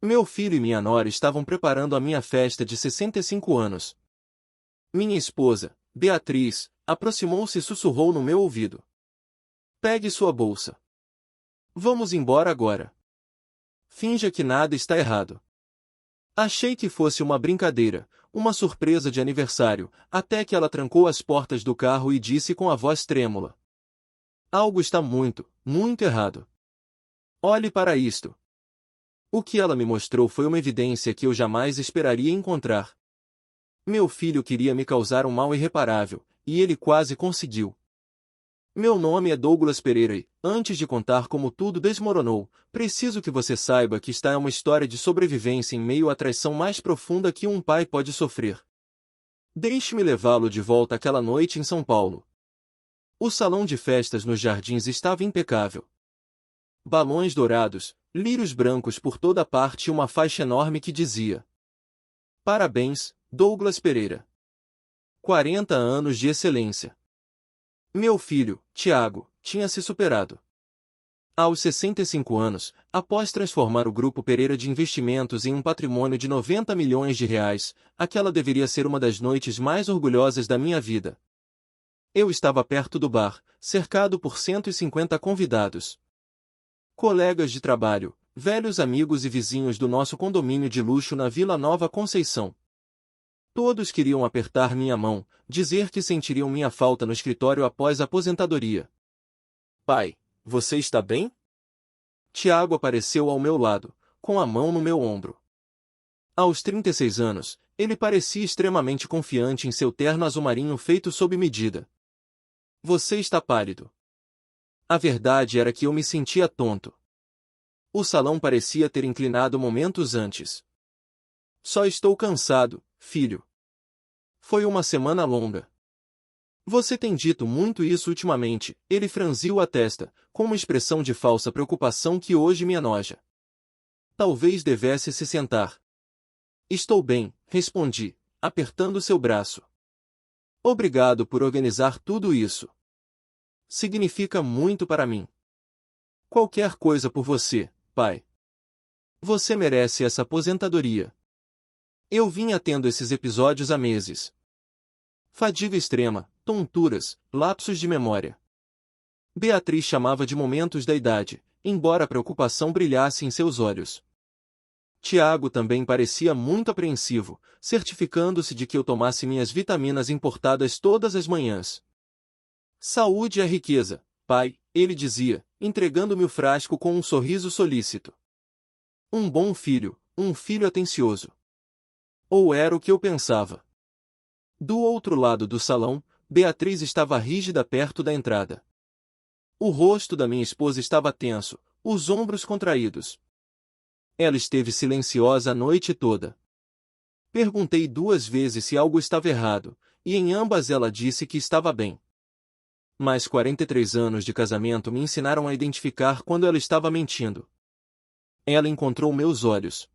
Meu filho e minha nora estavam preparando a minha festa de 65 anos. Minha esposa, Beatriz, aproximou-se e sussurrou no meu ouvido. Pegue sua bolsa. Vamos embora agora. Finja que nada está errado. Achei que fosse uma brincadeira, uma surpresa de aniversário, até que ela trancou as portas do carro e disse com a voz trêmula. Algo está muito, muito errado. Olhe para isto. O que ela me mostrou foi uma evidência que eu jamais esperaria encontrar. Meu filho queria me causar um mal irreparável, e ele quase conseguiu. Meu nome é Douglas Pereira e, antes de contar como tudo desmoronou, preciso que você saiba que esta é uma história de sobrevivência em meio à traição mais profunda que um pai pode sofrer. Deixe-me levá-lo de volta àquela noite em São Paulo. O salão de festas nos jardins estava impecável. Balões dourados, lírios brancos por toda parte e uma faixa enorme que dizia: Parabéns, Douglas Pereira. 40 anos de excelência. Meu filho, Tiago, tinha se superado. Aos 65 anos, após transformar o Grupo Pereira de Investimentos em um patrimônio de 90 milhões de reais, aquela deveria ser uma das noites mais orgulhosas da minha vida. Eu estava perto do bar, cercado por 150 convidados. Colegas de trabalho, velhos amigos e vizinhos do nosso condomínio de luxo na Vila Nova Conceição. Todos queriam apertar minha mão, dizer que sentiriam minha falta no escritório após a aposentadoria. Pai, você está bem? Tiago apareceu ao meu lado, com a mão no meu ombro. Aos 36 anos, ele parecia extremamente confiante em seu terno azul marinho feito sob medida. Você está pálido. A verdade era que eu me sentia tonto. O salão parecia ter inclinado momentos antes. Só estou cansado, filho. Foi uma semana longa. Você tem dito muito isso ultimamente, ele franziu a testa, com uma expressão de falsa preocupação que hoje me enoja. Talvez devesse se sentar. Estou bem, respondi, apertando seu braço. Obrigado por organizar tudo isso. Significa muito para mim. Qualquer coisa por você, pai. Você merece essa aposentadoria. Eu vinha tendo esses episódios há meses. Fadiga extrema, tonturas, lapsos de memória. Beatriz chamava de momentos da idade, embora a preocupação brilhasse em seus olhos. Tiago também parecia muito apreensivo, certificando-se de que eu tomasse minhas vitaminas importadas todas as manhãs. Saúde é riqueza, pai, ele dizia, entregando-me o frasco com um sorriso solícito. Um bom filho, um filho atencioso. Ou era o que eu pensava. Do outro lado do salão, Beatriz estava rígida perto da entrada. O rosto da minha esposa estava tenso, os ombros contraídos. Ela esteve silenciosa a noite toda. Perguntei 2 vezes se algo estava errado, e em ambas ela disse que estava bem. Mas 43 anos de casamento me ensinaram a identificar quando ela estava mentindo. Ela encontrou meus olhos.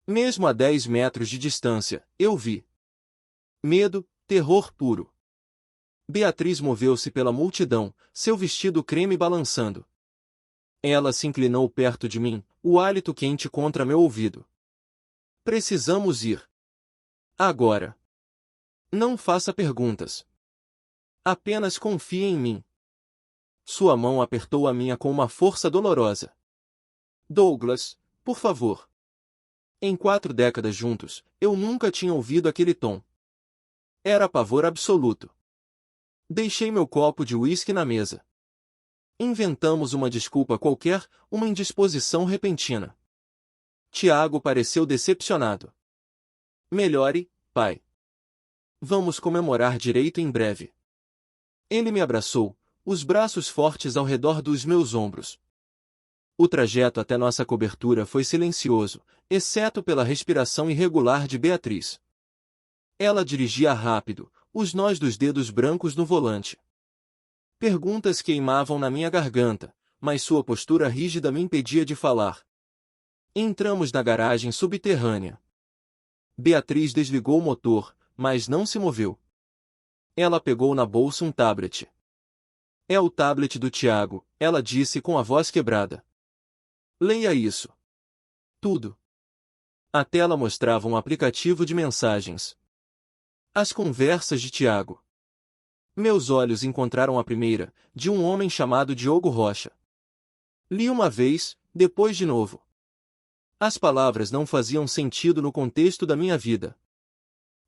Mesmo a 10 metros de distância, eu vi. Medo, terror puro. Beatriz moveu-se pela multidão, seu vestido creme balançando. Ela se inclinou perto de mim, o hálito quente contra meu ouvido. Precisamos ir. Agora. Não faça perguntas. Apenas confie em mim. Sua mão apertou a minha com uma força dolorosa. Douglas, por favor. Em 4 décadas juntos, eu nunca tinha ouvido aquele tom. Era pavor absoluto. Deixei meu copo de uísque na mesa. Inventamos uma desculpa qualquer, uma indisposição repentina. Tiago pareceu decepcionado. Melhore, pai. Vamos comemorar direito em breve. Ele me abraçou, os braços fortes ao redor dos meus ombros. O trajeto até nossa cobertura foi silencioso, exceto pela respiração irregular de Beatriz. Ela dirigia rápido, os nós dos dedos brancos no volante. Perguntas queimavam na minha garganta, mas sua postura rígida me impedia de falar. Entramos na garagem subterrânea. Beatriz desligou o motor, mas não se moveu. Ela pegou na bolsa um tablet. É o tablet do Tiago, ela disse com a voz quebrada. Leia isso. Tudo. A tela mostrava um aplicativo de mensagens. As conversas de Tiago. Meus olhos encontraram a primeira, de um homem chamado Diogo Rocha. Li uma vez, depois de novo. As palavras não faziam sentido no contexto da minha vida.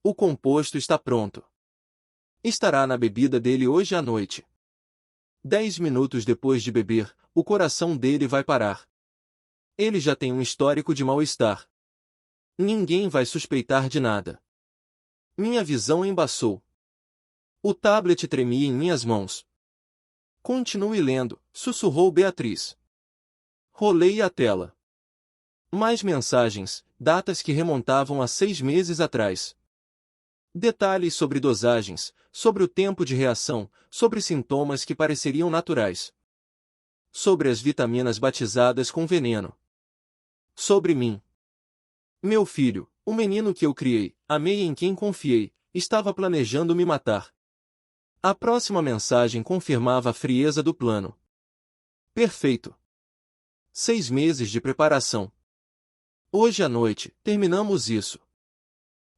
O composto está pronto. Estará na bebida dele hoje à noite. 10 minutos depois de beber, o coração dele vai parar. Ele já tem um histórico de mal-estar. Ninguém vai suspeitar de nada. Minha visão embaçou. O tablet tremia em minhas mãos. Continue lendo, sussurrou Beatriz. Rolei a tela. Mais mensagens, datas que remontavam a 6 meses atrás. Detalhes sobre dosagens, sobre o tempo de reação, sobre sintomas que pareceriam naturais. Sobre as vitaminas batizadas com veneno. Sobre mim. Meu filho, o menino que eu criei, amei e em quem confiei, estava planejando me matar. A próxima mensagem confirmava a frieza do plano. Perfeito. 6 meses de preparação. Hoje à noite, terminamos isso.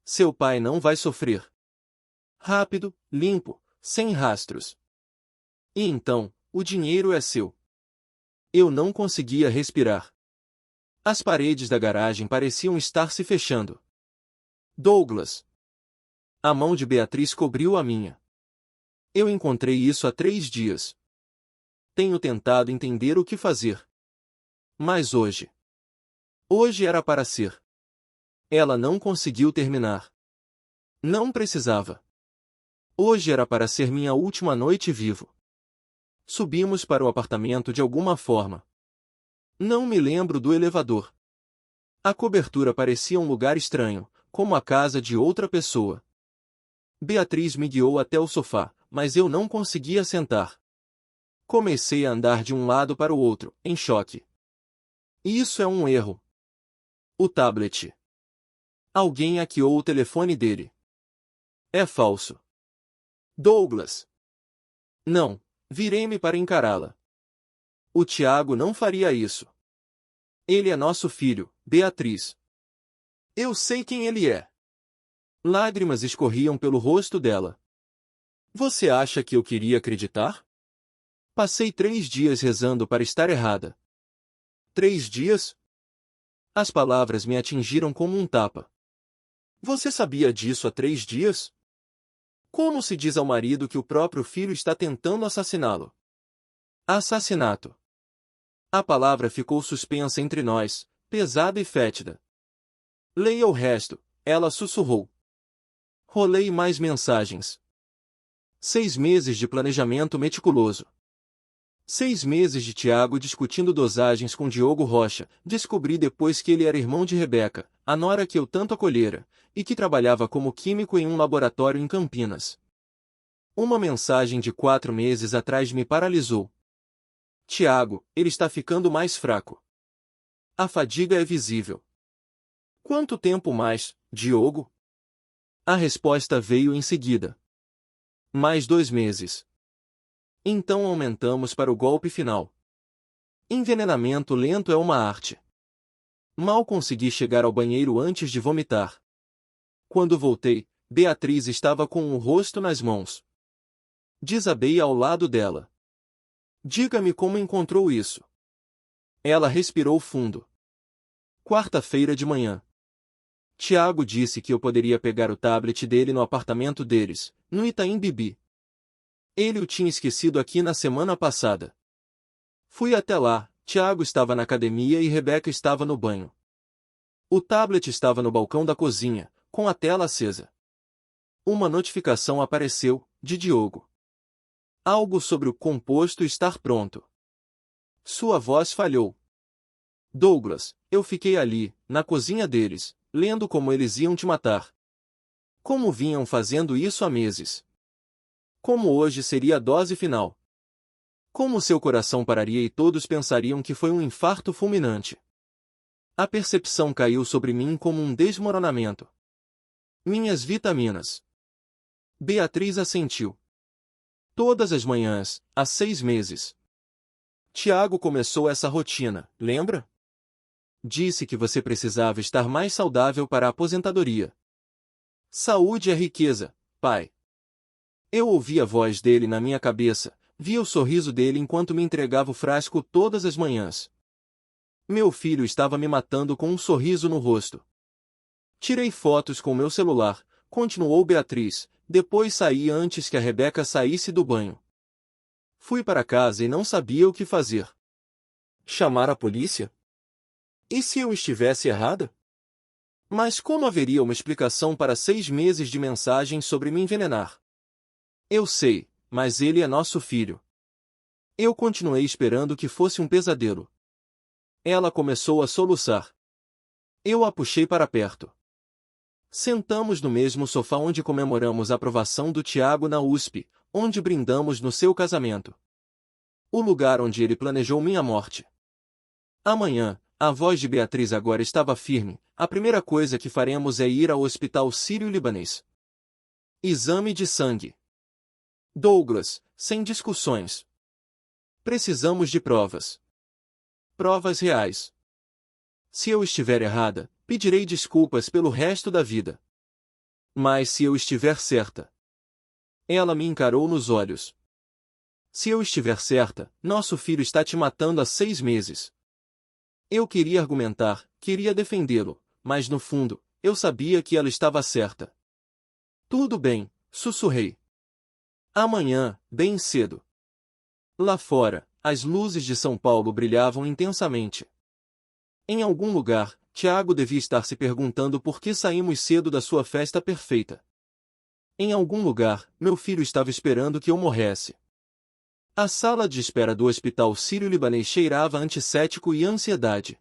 Seu pai não vai sofrer. Rápido, limpo, sem rastros. E então, o dinheiro é seu. Eu não conseguia respirar. As paredes da garagem pareciam estar se fechando. Douglas. A mão de Beatriz cobriu a minha. Eu encontrei isso há 3 dias. Tenho tentado entender o que fazer. Mas hoje. Hoje era para ser. Ela não conseguiu terminar. Não precisava. Hoje era para ser minha última noite vivo. Subimos para o apartamento de alguma forma. Não me lembro do elevador. A cobertura parecia um lugar estranho, como a casa de outra pessoa. Beatriz me guiou até o sofá, mas eu não conseguia sentar. Comecei a andar de um lado para o outro, em choque. Isso é um erro. O tablet. Alguém hackeou o telefone dele. É falso. Douglas. Não, virei-me para encará-la. O Tiago não faria isso. Ele é nosso filho, Beatriz. Eu sei quem ele é. Lágrimas escorriam pelo rosto dela. Você acha que eu queria acreditar? Passei 3 dias rezando para estar errada. 3 dias? As palavras me atingiram como um tapa. Você sabia disso há 3 dias? Como se diz ao marido que o próprio filho está tentando assassiná-lo? Assassinato. A palavra ficou suspensa entre nós, pesada e fétida. Leia o resto, ela sussurrou. Rolei mais mensagens. 6 meses de planejamento meticuloso. 6 meses de Tiago discutindo dosagens com Diogo Rocha. Descobri depois que ele era irmão de Rebeca, a nora que eu tanto acolhera, e que trabalhava como químico em um laboratório em Campinas. Uma mensagem de 4 meses atrás me paralisou. Tiago, ele está ficando mais fraco. A fadiga é visível. Quanto tempo mais, Diogo? A resposta veio em seguida. Mais 2 meses. Então aumentamos para o golpe final. Envenenamento lento é uma arte. Mal consegui chegar ao banheiro antes de vomitar. Quando voltei, Beatriz estava com o rosto nas mãos. Desabei ao lado dela. Diga-me como encontrou isso. Ela respirou fundo. Quarta-feira de manhã. Tiago disse que eu poderia pegar o tablet dele no apartamento deles, no Itaim Bibi. Ele o tinha esquecido aqui na semana passada. Fui até lá, Tiago estava na academia e Rebeca estava no banho. O tablet estava no balcão da cozinha, com a tela acesa. Uma notificação apareceu, de Diogo. Algo sobre o composto estar pronto. Sua voz falhou. Douglas, eu fiquei ali, na cozinha deles, lendo como eles iam te matar. Como vinham fazendo isso há meses. Como hoje seria a dose final. Como seu coração pararia e todos pensariam que foi um infarto fulminante. A percepção caiu sobre mim como um desmoronamento. Minhas vitaminas. Beatriz assentiu. Todas as manhãs, há 6 meses. Tiago começou essa rotina, lembra? Disse que você precisava estar mais saudável para a aposentadoria. Saúde é riqueza, pai. Eu ouvi a voz dele na minha cabeça, via o sorriso dele enquanto me entregava o frasco todas as manhãs. Meu filho estava me matando com um sorriso no rosto. Tirei fotos com meu celular, continuou Beatriz, depois saí antes que a Rebeca saísse do banho. Fui para casa e não sabia o que fazer. Chamar a polícia? E se eu estivesse errada? Mas como haveria uma explicação para 6 meses de mensagens sobre me envenenar? Eu sei, mas ele é nosso filho. Eu continuei esperando que fosse um pesadelo. Ela começou a soluçar. Eu a puxei para perto. Sentamos no mesmo sofá onde comemoramos a aprovação do Tiago na USP, onde brindamos no seu casamento. O lugar onde ele planejou minha morte. Amanhã, a voz de Beatriz agora estava firme. A primeira coisa que faremos é ir ao hospital sírio-libanês. Exame de sangue. Douglas, sem discussões. Precisamos de provas. Provas reais. Se eu estiver errada, pedirei desculpas pelo resto da vida. Mas se eu estiver certa. Ela me encarou nos olhos. Se eu estiver certa, nosso filho está te matando há 6 meses. Eu queria argumentar, queria defendê-lo, mas no fundo, eu sabia que ela estava certa. Tudo bem, sussurrei. Amanhã, bem cedo. Lá fora, as luzes de São Paulo brilhavam intensamente. Em algum lugar, Tiago devia estar se perguntando por que saímos cedo da sua festa perfeita. Em algum lugar, meu filho estava esperando que eu morresse. A sala de espera do hospital sírio-libanês cheirava a antisséptico e ansiedade.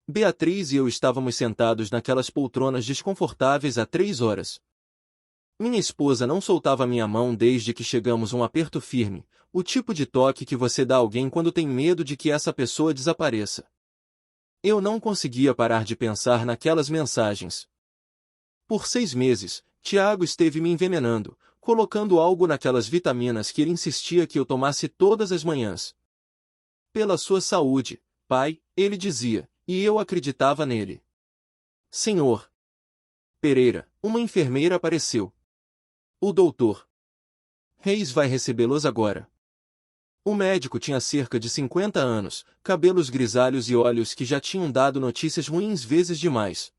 Beatriz e eu estávamos sentados naquelas poltronas desconfortáveis há 3 horas. Minha esposa não soltava minha mão desde que chegamos um aperto firme, o tipo de toque que você dá a alguém quando tem medo de que essa pessoa desapareça. Eu não conseguia parar de pensar naquelas mensagens. Por 6 meses, Tiago esteve me envenenando, colocando algo naquelas vitaminas que ele insistia que eu tomasse todas as manhãs. Pela sua saúde, pai, ele dizia, e eu acreditava nele. Senhor Pereira, uma enfermeira apareceu. O doutor Reis vai recebê-los agora. O médico tinha cerca de 50 anos, cabelos grisalhos e olhos que já tinham dado notícias ruins vezes demais.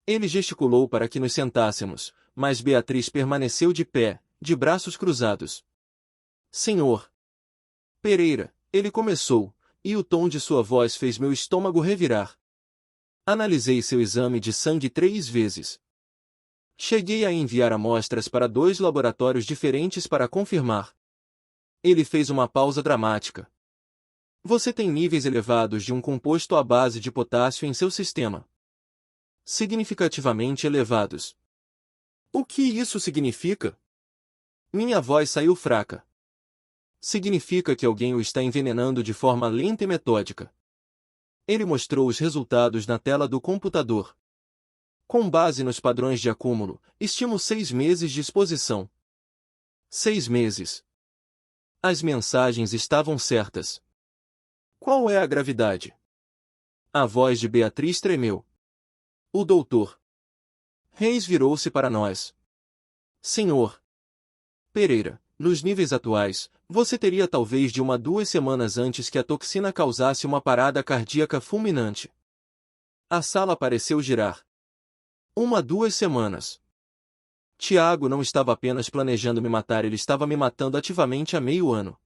Ele gesticulou para que nos sentássemos, mas Beatriz permaneceu de pé, de braços cruzados. Senhor Pereira, ele começou, e o tom de sua voz fez meu estômago revirar. Analisei seu exame de sangue 3 vezes. Cheguei a enviar amostras para 2 laboratórios diferentes para confirmar. Ele fez uma pausa dramática. Você tem níveis elevados de um composto à base de potássio em seu sistema. Significativamente elevados. O que isso significa? Minha voz saiu fraca. Significa que alguém o está envenenando de forma lenta e metódica. Ele mostrou os resultados na tela do computador. Com base nos padrões de acúmulo, estimo 6 meses de exposição. 6 meses. As mensagens estavam certas. Qual é a gravidade? A voz de Beatriz tremeu. O doutor Reis virou-se para nós. Senhor Pereira, nos níveis atuais, você teria talvez de 1 a 2 semanas antes que a toxina causasse uma parada cardíaca fulminante. A sala pareceu girar. 1 a 2 semanas. Tiago não estava apenas planejando me matar, ele estava me matando ativamente há meio ano.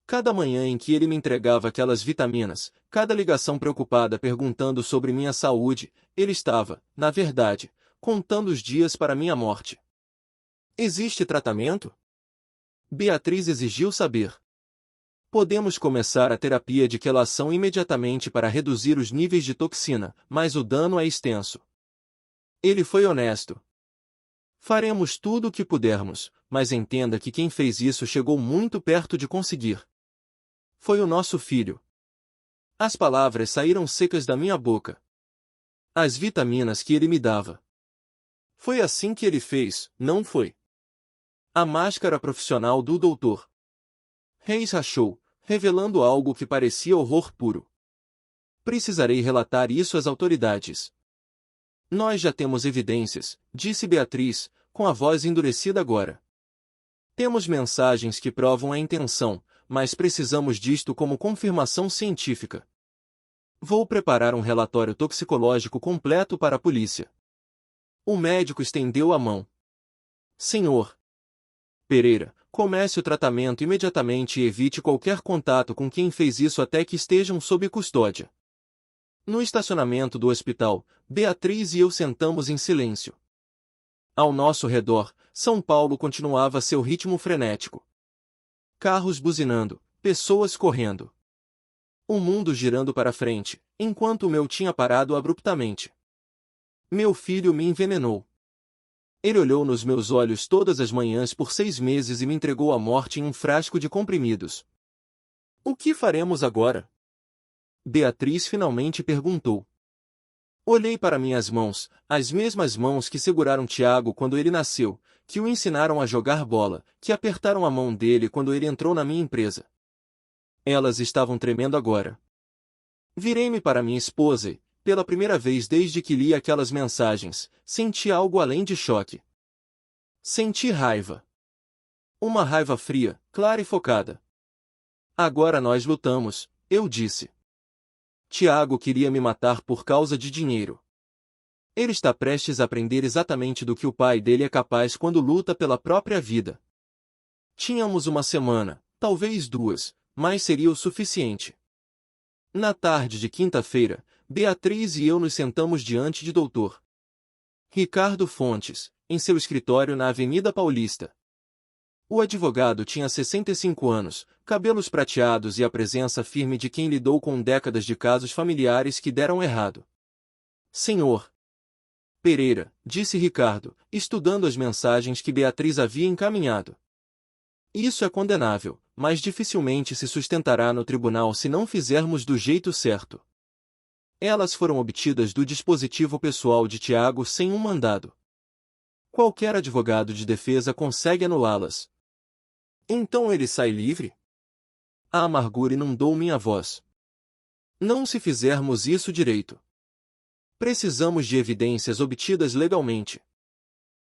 Cada manhã em que ele me entregava aquelas vitaminas, cada ligação preocupada perguntando sobre minha saúde, ele estava, na verdade, contando os dias para minha morte. Existe tratamento? Beatriz exigiu saber. Podemos começar a terapia de quelação imediatamente para reduzir os níveis de toxina, mas o dano é extenso. Ele foi honesto. Faremos tudo o que pudermos, mas entenda que quem fez isso chegou muito perto de conseguir. Foi o nosso filho. As palavras saíram secas da minha boca. As vitaminas que ele me dava. Foi assim que ele fez, não foi? A máscara profissional do doutor Reis rachou, revelando algo que parecia horror puro. Precisarei relatar isso às autoridades. Nós já temos evidências, disse Beatriz, com a voz endurecida agora. Temos mensagens que provam a intenção, mas precisamos disto como confirmação científica. Vou preparar um relatório toxicológico completo para a polícia. O médico estendeu a mão. Senhor Pereira, comece o tratamento imediatamente e evite qualquer contato com quem fez isso até que estejam sob custódia. No estacionamento do hospital, Beatriz e eu sentamos em silêncio. Ao nosso redor, São Paulo continuava seu ritmo frenético. Carros buzinando, pessoas correndo. O mundo girando para frente, enquanto o meu tinha parado abruptamente. Meu filho me envenenou. Ele olhou nos meus olhos todas as manhãs por 6 meses e me entregou à morte em um frasco de comprimidos. O que faremos agora? Beatriz finalmente perguntou. Olhei para minhas mãos, as mesmas mãos que seguraram Tiago quando ele nasceu, que o ensinaram a jogar bola, que apertaram a mão dele quando ele entrou na minha empresa. Elas estavam tremendo agora. Virei-me para minha esposa e, pela primeira vez desde que li aquelas mensagens, senti algo além de choque. Senti raiva. Uma raiva fria, clara e focada. Agora nós lutamos, eu disse. Tiago queria me matar por causa de dinheiro. Ele está prestes a aprender exatamente do que o pai dele é capaz quando luta pela própria vida. Tínhamos uma semana, talvez 2, mas seria o suficiente. Na tarde de quinta-feira, Beatriz e eu nos sentamos diante de Dr. Ricardo Fontes, em seu escritório na Avenida Paulista. O advogado tinha 65 anos, cabelos prateados e a presença firme de quem lidou com décadas de casos familiares que deram errado. Senhor Pereira, disse Ricardo, estudando as mensagens que Beatriz havia encaminhado. Isso é condenável, mas dificilmente se sustentará no tribunal se não fizermos do jeito certo. Elas foram obtidas do dispositivo pessoal de Tiago sem um mandado. Qualquer advogado de defesa consegue anulá-las. Então ele sai livre? A amargura inundou minha voz. Não se fizermos isso direito. Precisamos de evidências obtidas legalmente.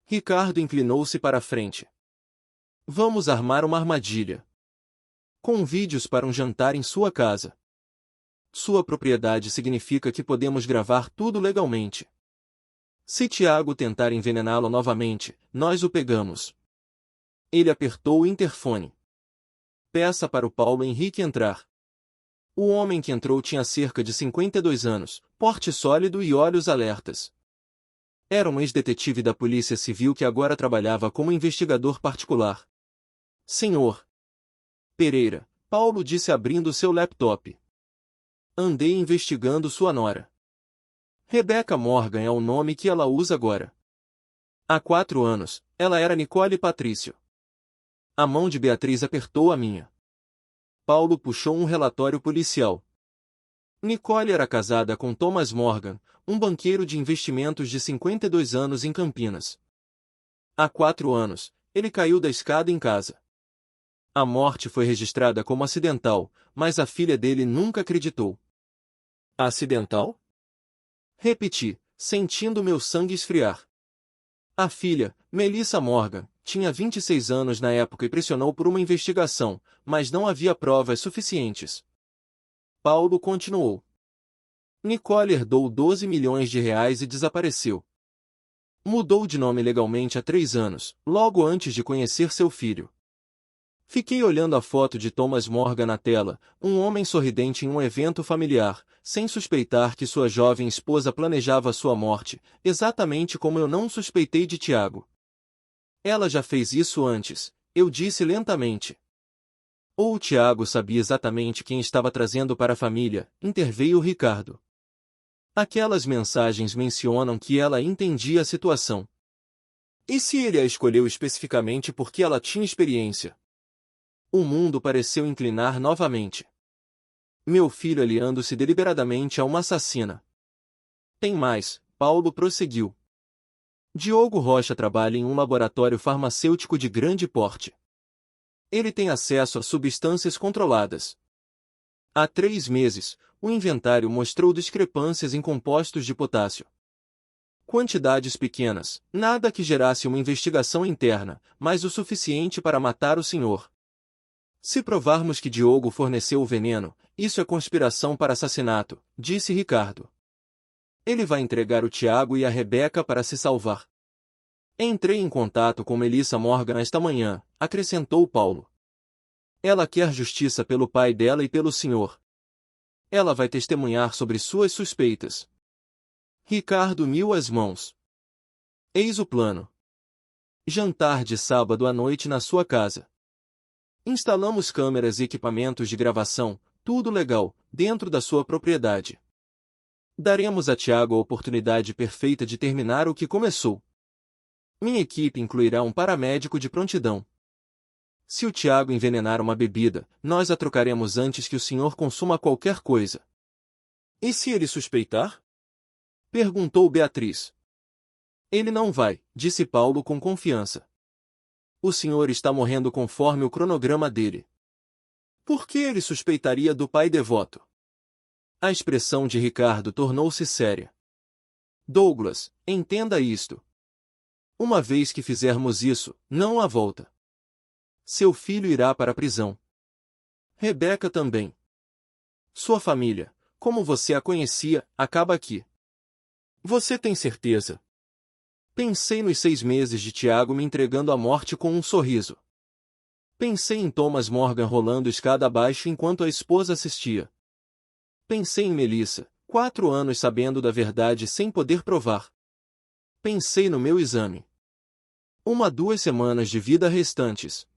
Ricardo inclinou-se para a frente. Vamos armar uma armadilha. Convide-os para um jantar em sua casa. Sua propriedade significa que podemos gravar tudo legalmente. Se Tiago tentar envenená-lo novamente, nós o pegamos. Ele apertou o interfone. Peça para o Paulo Henrique entrar. O homem que entrou tinha cerca de 52 anos, porte sólido e olhos alertas. Era um ex-detetive da Polícia Civil que agora trabalhava como investigador particular. Senhor Pereira, Paulo disse abrindo seu laptop. Andei investigando sua nora. Rebecca Morgan é o nome que ela usa agora. Há 4 anos, ela era Nicole Patrício. A mão de Beatriz apertou a minha. Paulo puxou um relatório policial. Nicole era casada com Thomas Morgan, um banqueiro de investimentos de 52 anos em Campinas. Há 4 anos, ele caiu da escada em casa. A morte foi registrada como acidental, mas a filha dele nunca acreditou. Acidental? Repeti, sentindo meu sangue esfriar. A filha, Melissa Morgan, tinha 26 anos na época e pressionou por uma investigação, mas não havia provas suficientes. Paulo continuou. Nicole herdou 12 milhões de reais e desapareceu. Mudou de nome legalmente há 3 anos, logo antes de conhecer seu filho. Fiquei olhando a foto de Thomas Morgan na tela, um homem sorridente em um evento familiar, sem suspeitar que sua jovem esposa planejava sua morte, exatamente como eu não suspeitei de Tiago. Ela já fez isso antes, eu disse lentamente. Ou o Tiago sabia exatamente quem estava trazendo para a família, interveio Ricardo. Aquelas mensagens mencionam que ela entendia a situação. E se ele a escolheu especificamente porque ela tinha experiência? O mundo pareceu inclinar novamente. Meu filho aliando-se deliberadamente a uma assassina. Tem mais, Paulo prosseguiu. Diogo Rocha trabalha em um laboratório farmacêutico de grande porte. Ele tem acesso a substâncias controladas. Há 3 meses, o inventário mostrou discrepâncias em compostos de potássio. Quantidades pequenas, nada que gerasse uma investigação interna, mas o suficiente para matar o senhor. Se provarmos que Diogo forneceu o veneno, isso é conspiração para assassinato, disse Ricardo. Ele vai entregar o Tiago e a Rebeca para se salvar. Entrei em contato com Melissa Morgan esta manhã, acrescentou Paulo. Ela quer justiça pelo pai dela e pelo senhor. Ela vai testemunhar sobre suas suspeitas. Ricardo uniu as mãos. Eis o plano. Jantar de sábado à noite na sua casa. Instalamos câmeras e equipamentos de gravação, tudo legal, dentro da sua propriedade. Daremos a Tiago a oportunidade perfeita de terminar o que começou. Minha equipe incluirá um paramédico de prontidão. Se o Tiago envenenar uma bebida, nós a trocaremos antes que o senhor consuma qualquer coisa. E se ele suspeitar? Perguntou Beatriz. Ele não vai, disse Paulo com confiança. O senhor está morrendo conforme o cronograma dele. Por que ele suspeitaria do pai devoto? A expressão de Ricardo tornou-se séria. Douglas, entenda isto. Uma vez que fizermos isso, não há volta. Seu filho irá para a prisão. Rebeca também. Sua família, como você a conhecia, acaba aqui. Você tem certeza? Pensei nos 6 meses de Tiago me entregando à morte com um sorriso. Pensei em Thomas Morgan rolando escada abaixo enquanto a esposa assistia. Pensei em Melissa, 4 anos sabendo da verdade sem poder provar. Pensei no meu exame. 2 semanas de vida restantes.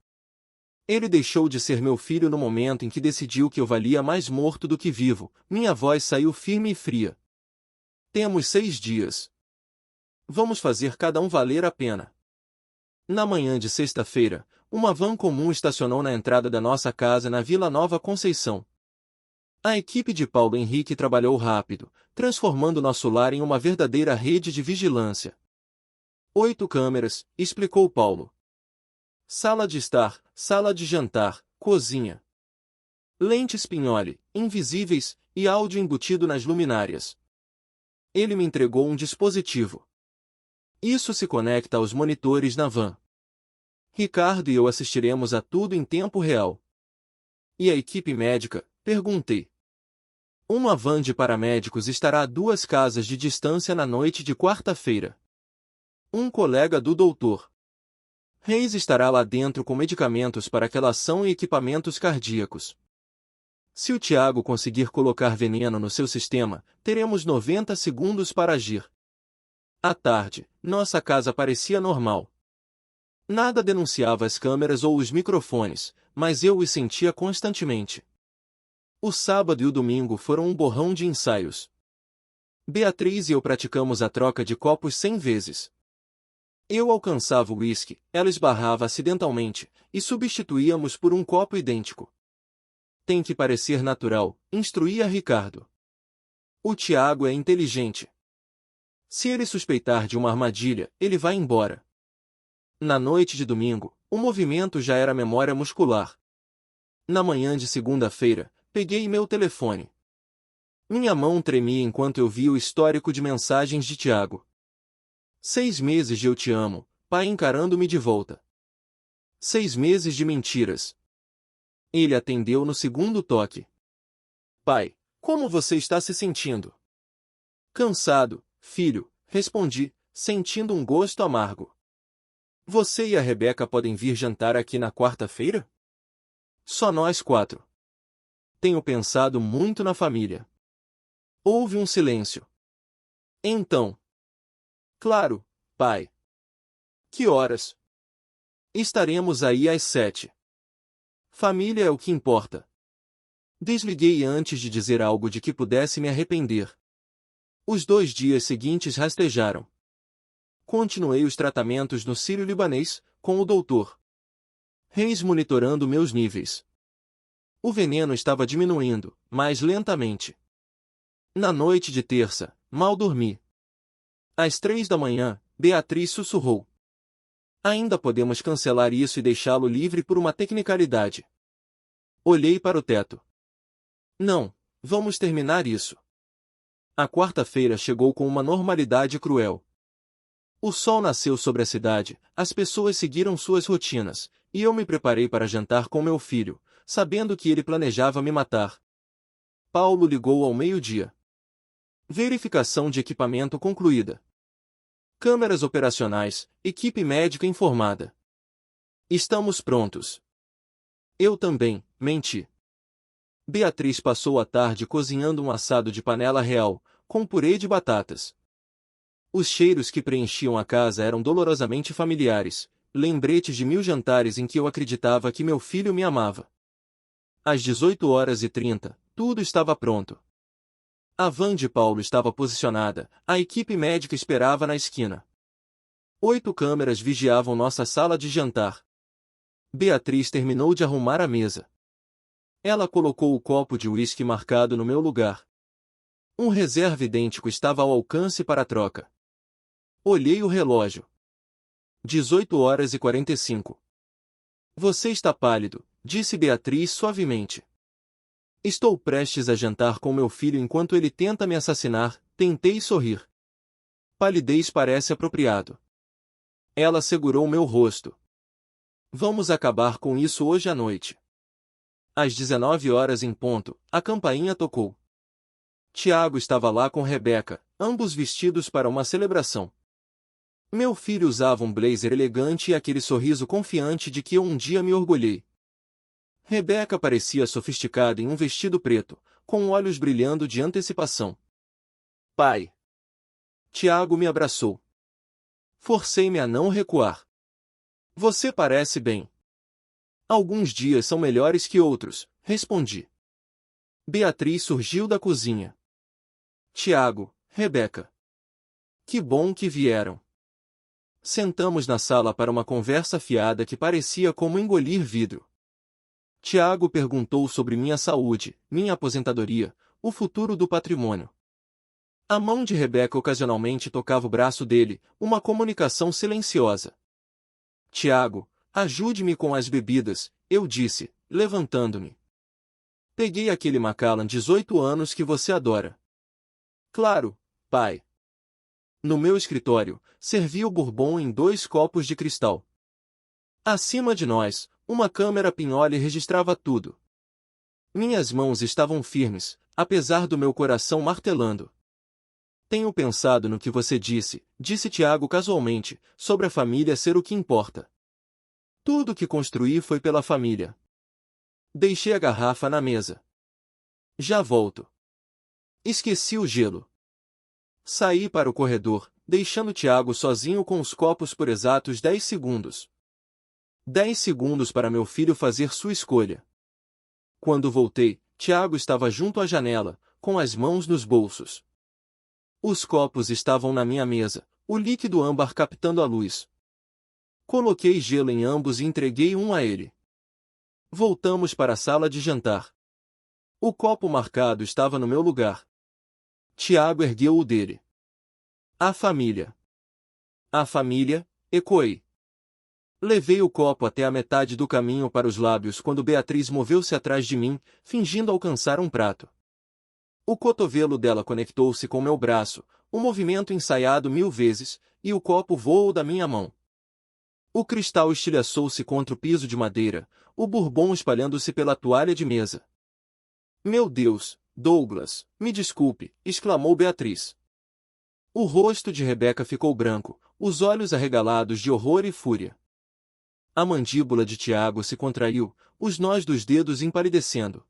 Ele deixou de ser meu filho no momento em que decidiu que eu valia mais morto do que vivo. Minha voz saiu firme e fria. Temos 6 dias. Vamos fazer cada um valer a pena. Na manhã de sexta-feira, uma van comum estacionou na entrada da nossa casa na Vila Nova Conceição. A equipe de Paulo Henrique trabalhou rápido, transformando nosso lar em uma verdadeira rede de vigilância. 8 câmeras, explicou Paulo. Sala de estar, sala de jantar, cozinha. Lentes pinhole, invisíveis, e áudio embutido nas luminárias. Ele me entregou um dispositivo. Isso se conecta aos monitores na van. Ricardo e eu assistiremos a tudo em tempo real. E a equipe médica? Perguntei. Uma van de paramédicos estará a 2 casas de distância na noite de quarta-feira. Um colega do Dr. Reis estará lá dentro com medicamentos para aquela ação e equipamentos cardíacos. Se o Tiago conseguir colocar veneno no seu sistema, teremos 90 segundos para agir. À tarde, nossa casa parecia normal. Nada denunciava as câmeras ou os microfones, mas eu os sentia constantemente. O sábado e o domingo foram um borrão de ensaios. Beatriz e eu praticamos a troca de copos 100 vezes. Eu alcançava o uísque, ela esbarrava acidentalmente, e substituíamos por um copo idêntico. Tem que parecer natural, instruía Ricardo. O Tiago é inteligente. Se ele suspeitar de uma armadilha, ele vai embora. Na noite de domingo, o movimento já era memória muscular. Na manhã de segunda-feira, peguei meu telefone. Minha mão tremia enquanto eu via o histórico de mensagens de Tiago. 6 meses de eu te amo, pai encarando-me de volta. 6 meses de mentiras. Ele atendeu no segundo toque. Pai, como você está se sentindo? Cansado, filho, respondi, sentindo um gosto amargo. Você e a Rebeca podem vir jantar aqui na quarta-feira? Só nós 4. Tenho pensado muito na família. Houve um silêncio. Então. Claro, pai. Que horas? Estaremos aí às 7. Família é o que importa. Desliguei antes de dizer algo de que pudesse me arrepender. Os 2 dias seguintes rastejaram. Continuei os tratamentos no Sírio-Libanês, com o Dr. Reis monitorando meus níveis. O veneno estava diminuindo, mas lentamente. Na noite de terça, mal dormi. Às 3 da manhã, Beatriz sussurrou. Ainda podemos cancelar isso e deixá-lo livre por uma tecnicalidade. Olhei para o teto. Não, vamos terminar isso. A quarta-feira chegou com uma normalidade cruel. O sol nasceu sobre a cidade, as pessoas seguiram suas rotinas, e eu me preparei para jantar com meu filho, sabendo que ele planejava me matar. Paulo ligou ao meio-dia. Verificação de equipamento concluída. Câmeras operacionais, equipe médica informada. Estamos prontos. Eu também, menti. Beatriz passou a tarde cozinhando um assado de panela real, com purê de batatas. Os cheiros que preenchiam a casa eram dolorosamente familiares, lembretes de 1000 jantares em que eu acreditava que meu filho me amava. Às 18h30, tudo estava pronto. A van de Paulo estava posicionada, a equipe médica esperava na esquina. 8 câmeras vigiavam nossa sala de jantar. Beatriz terminou de arrumar a mesa. Ela colocou o copo de uísque marcado no meu lugar. Um reserva idêntico estava ao alcance para a troca. Olhei o relógio. 18h45. Você está pálido, disse Beatriz suavemente. Estou prestes a jantar com meu filho enquanto ele tenta me assassinar, tentei sorrir. Palidez parece apropriado. Ela segurou meu rosto. Vamos acabar com isso hoje à noite. Às 19h em ponto, a campainha tocou. Tiago estava lá com Rebeca, ambos vestidos para uma celebração. Meu filho usava um blazer elegante e aquele sorriso confiante de que eu um dia me orgulhei. Rebeca parecia sofisticada em um vestido preto, com olhos brilhando de antecipação. Pai! Tiago me abraçou. Forcei-me a não recuar. Você parece bem. Alguns dias são melhores que outros, respondi. Beatriz surgiu da cozinha. Tiago, Rebeca. Que bom que vieram. Sentamos na sala para uma conversa fiada que parecia como engolir vidro. Tiago perguntou sobre minha saúde, minha aposentadoria, o futuro do patrimônio. A mão de Rebeca ocasionalmente tocava o braço dele, uma comunicação silenciosa. Tiago, ajude-me com as bebidas, eu disse, levantando-me. Peguei aquele Macallan 18 anos que você adora. Claro, pai. No meu escritório, servi o bourbon em 2 copos de cristal. Acima de nós, uma câmera pinhole registrava tudo. Minhas mãos estavam firmes, apesar do meu coração martelando. Tenho pensado no que você disse Tiago casualmente, sobre a família ser o que importa. Tudo o que construí foi pela família. Deixei a garrafa na mesa. Já volto. Esqueci o gelo. Saí para o corredor, deixando Tiago sozinho com os copos por exatos 10 segundos. 10 segundos para meu filho fazer sua escolha. Quando voltei, Tiago estava junto à janela, com as mãos nos bolsos. Os copos estavam na minha mesa, o líquido âmbar captando a luz. Coloquei gelo em ambos e entreguei um a ele. Voltamos para a sala de jantar. O copo marcado estava no meu lugar. Tiago ergueu o dele. A família. A família, ecoei. Levei o copo até a metade do caminho para os lábios quando Beatriz moveu-se atrás de mim, fingindo alcançar um prato. O cotovelo dela conectou-se com meu braço, um movimento ensaiado 1000 vezes, e o copo voou da minha mão. O cristal estilhaçou-se contra o piso de madeira, o bourbon espalhando-se pela toalha de mesa. Meu Deus, Douglas, me desculpe, exclamou Beatriz. O rosto de Rebeca ficou branco, os olhos arregalados de horror e fúria. A mandíbula de Tiago se contraiu, os nós dos dedos empalidecendo.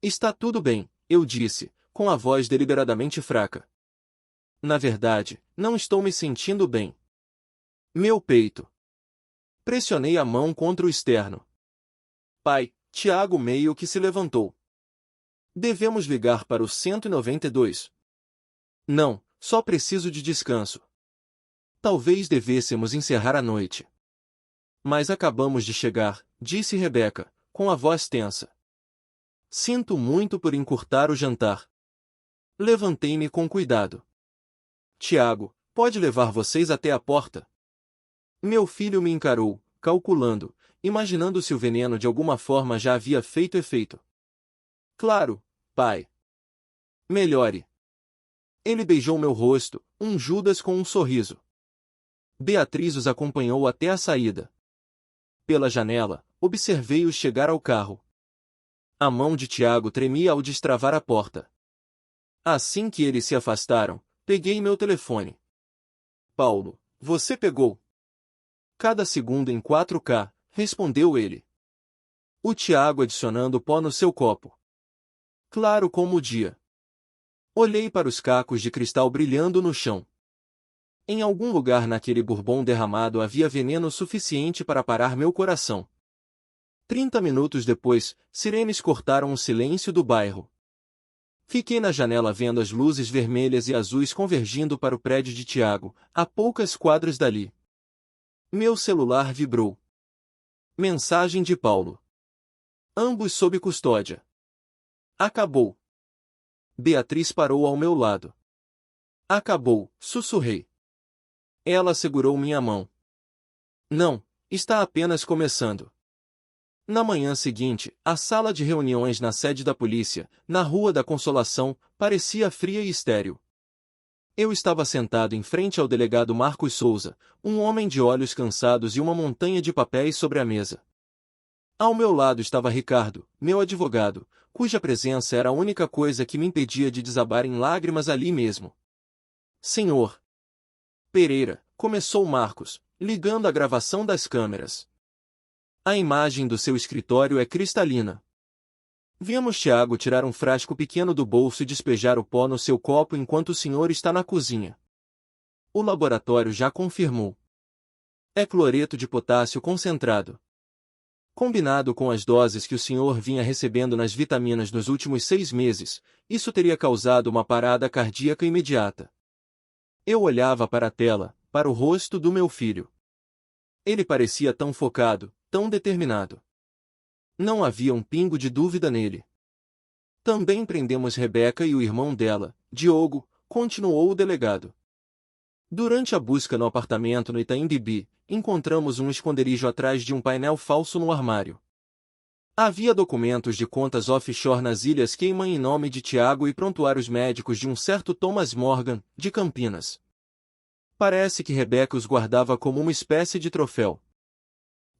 Está tudo bem, eu disse, com a voz deliberadamente fraca. Na verdade, não estou me sentindo bem. Meu peito. Pressionei a mão contra o externo. Pai, Tiago meio que se levantou. Devemos ligar para o 192. Não, só preciso de descanso. Talvez devêssemos encerrar a noite. Mas acabamos de chegar, disse Rebeca, com a voz tensa. Sinto muito por encurtar o jantar. Levantei-me com cuidado. Tiago, pode levar vocês até a porta? Meu filho me encarou, calculando, imaginando se o veneno de alguma forma já havia feito efeito. Claro, pai. Melhore. Ele beijou meu rosto, um Judas com um sorriso. Beatriz os acompanhou até a saída. Pela janela, observei-os chegar ao carro. A mão de Tiago tremia ao destravar a porta. Assim que eles se afastaram, peguei meu telefone. Paulo, você pegou? Cada segundo em 4K, respondeu ele. O Tiago adicionando pó no seu copo. Claro como o dia. Olhei para os cacos de cristal brilhando no chão. Em algum lugar naquele bourbon derramado havia veneno suficiente para parar meu coração. 30 minutos depois, sirenes cortaram o silêncio do bairro. Fiquei na janela vendo as luzes vermelhas e azuis convergindo para o prédio de Tiago, a poucas quadras dali. Meu celular vibrou. Mensagem de Paulo. Ambos sob custódia. Acabou. Beatriz parou ao meu lado. Acabou, sussurrei. Ela segurou minha mão. Não, está apenas começando. Na manhã seguinte, a sala de reuniões na sede da polícia, na Rua da Consolação, parecia fria e estéril. Eu estava sentado em frente ao delegado Marcos Souza, um homem de olhos cansados e uma montanha de papéis sobre a mesa. Ao meu lado estava Ricardo, meu advogado, cuja presença era a única coisa que me impedia de desabar em lágrimas ali mesmo. Senhor Pereira, começou Marcos, ligando a gravação das câmeras. A imagem do seu escritório é cristalina. Vemos Tiago tirar um frasco pequeno do bolso e despejar o pó no seu copo enquanto o senhor está na cozinha. O laboratório já confirmou. É cloreto de potássio concentrado. Combinado com as doses que o senhor vinha recebendo nas vitaminas nos últimos 6 meses, isso teria causado uma parada cardíaca imediata. Eu olhava para a tela, para o rosto do meu filho. Ele parecia tão focado, tão determinado. Não havia um pingo de dúvida nele. Também prendemos Rebeca e o irmão dela, Diogo, continuou o delegado. Durante a busca no apartamento no Itaim Bibi, encontramos um esconderijo atrás de um painel falso no armário. Havia documentos de contas offshore nas Ilhas Cayman em nome de Tiago e prontuários médicos de um certo Thomas Morgan, de Campinas. Parece que Rebeca os guardava como uma espécie de troféu.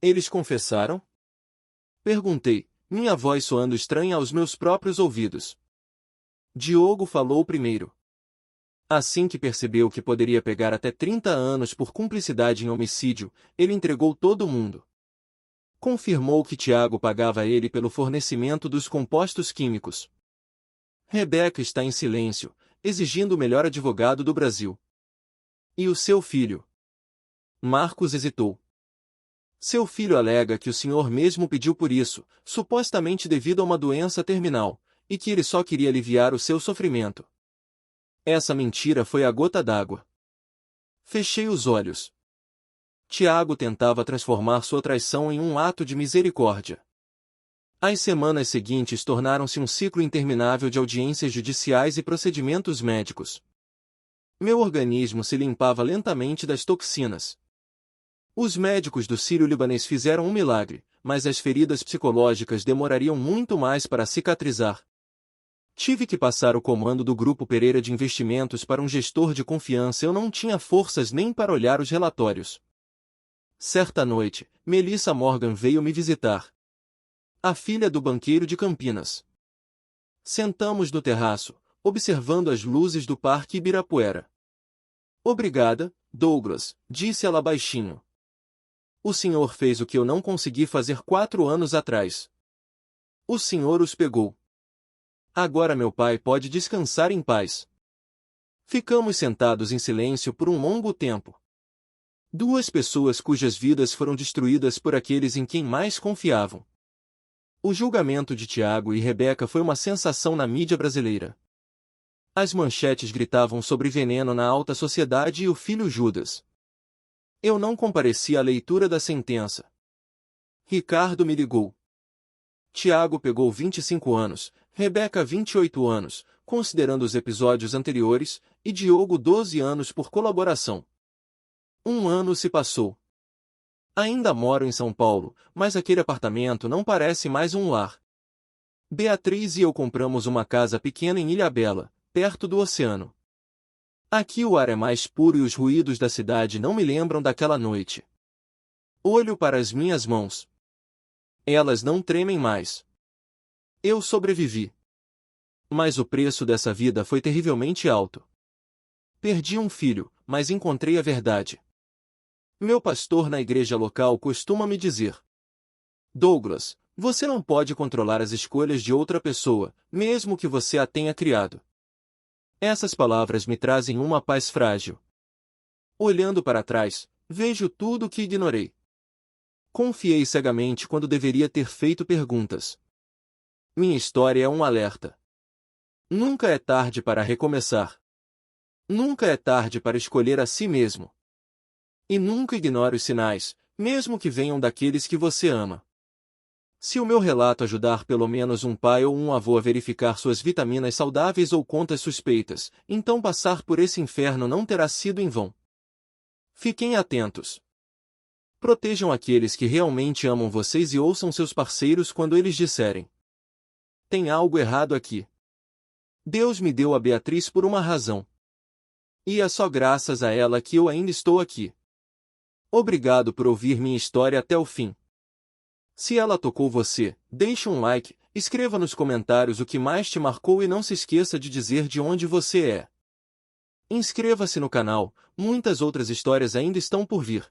Eles confessaram? Perguntei, minha voz soando estranha aos meus próprios ouvidos. Diogo falou primeiro. Assim que percebeu que poderia pegar até 30 anos por cumplicidade em homicídio, ele entregou todo mundo. Confirmou que Tiago pagava a ele pelo fornecimento dos compostos químicos. Rebeca está em silêncio, exigindo o melhor advogado do Brasil. E o seu filho? Marcos hesitou. Seu filho alega que o senhor mesmo pediu por isso, supostamente devido a uma doença terminal, e que ele só queria aliviar o seu sofrimento. Essa mentira foi a gota d'água. Fechei os olhos. Tiago tentava transformar sua traição em um ato de misericórdia. As semanas seguintes tornaram-se um ciclo interminável de audiências judiciais e procedimentos médicos. Meu organismo se limpava lentamente das toxinas. Os médicos do Sírio-Libanês fizeram um milagre, mas as feridas psicológicas demorariam muito mais para cicatrizar. Tive que passar o comando do Grupo Pereira de Investimentos para um gestor de confiança. Eu não tinha forças nem para olhar os relatórios. Certa noite, Melissa Morgan veio me visitar. A filha do banqueiro de Campinas. Sentamos no terraço, observando as luzes do Parque Ibirapuera. Obrigada, Douglas, disse ela baixinho. O senhor fez o que eu não consegui fazer 4 anos atrás. O senhor os pegou. Agora meu pai pode descansar em paz. Ficamos sentados em silêncio por um longo tempo. 2 pessoas cujas vidas foram destruídas por aqueles em quem mais confiavam. O julgamento de Tiago e Rebeca foi uma sensação na mídia brasileira. As manchetes gritavam sobre veneno na alta sociedade e o filho Judas. Eu não compareci à leitura da sentença. Ricardo me ligou. Tiago pegou 25 anos, Rebeca 28 anos, considerando os episódios anteriores, e Diogo 12 anos por colaboração. 1 ano se passou. Ainda moro em São Paulo, mas aquele apartamento não parece mais um lar. Beatriz e eu compramos uma casa pequena em Ilhabela, perto do oceano. Aqui o ar é mais puro e os ruídos da cidade não me lembram daquela noite. Olho para as minhas mãos. Elas não tremem mais. Eu sobrevivi. Mas o preço dessa vida foi terrivelmente alto. Perdi um filho, mas encontrei a verdade. Meu pastor na igreja local costuma me dizer: Douglas, você não pode controlar as escolhas de outra pessoa, mesmo que você a tenha criado. Essas palavras me trazem uma paz frágil. Olhando para trás, vejo tudo o que ignorei. Confiei cegamente quando deveria ter feito perguntas. Minha história é um alerta. Nunca é tarde para recomeçar. Nunca é tarde para escolher a si mesmo. E nunca ignore os sinais, mesmo que venham daqueles que você ama. Se o meu relato ajudar pelo menos um pai ou um avô a verificar suas vitaminas saudáveis ou contas suspeitas, então passar por esse inferno não terá sido em vão. Fiquem atentos. Protejam aqueles que realmente amam vocês e ouçam seus parceiros quando eles disserem: tem algo errado aqui. Deus me deu a Beatriz por uma razão. E é só graças a ela que eu ainda estou aqui. Obrigado por ouvir minha história até o fim. Se ela tocou você, deixe um like, escreva nos comentários o que mais te marcou e não se esqueça de dizer de onde você é. Inscreva-se no canal, muitas outras histórias ainda estão por vir.